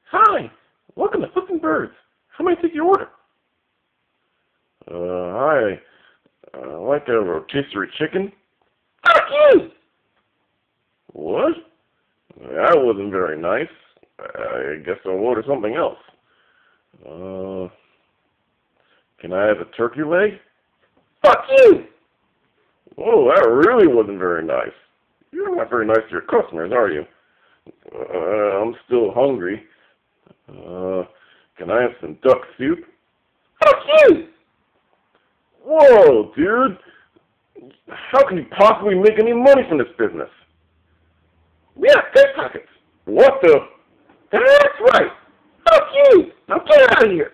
Hi, welcome to Flippin' Birds. How may I take your order? Hi. I'd like a rotisserie chicken. Fuck you! What? That wasn't very nice. I guess I'll order something else. Can I have a turkey leg? Fuck you! Whoa, that really wasn't very nice. You're not very nice to your customers, are you? I'm still hungry. Can I have some duck soup? Fuck you! Whoa, dude! How can you possibly make any money from this business? We have pickpockets. What the? That's right! Fuck you! Now get out of here!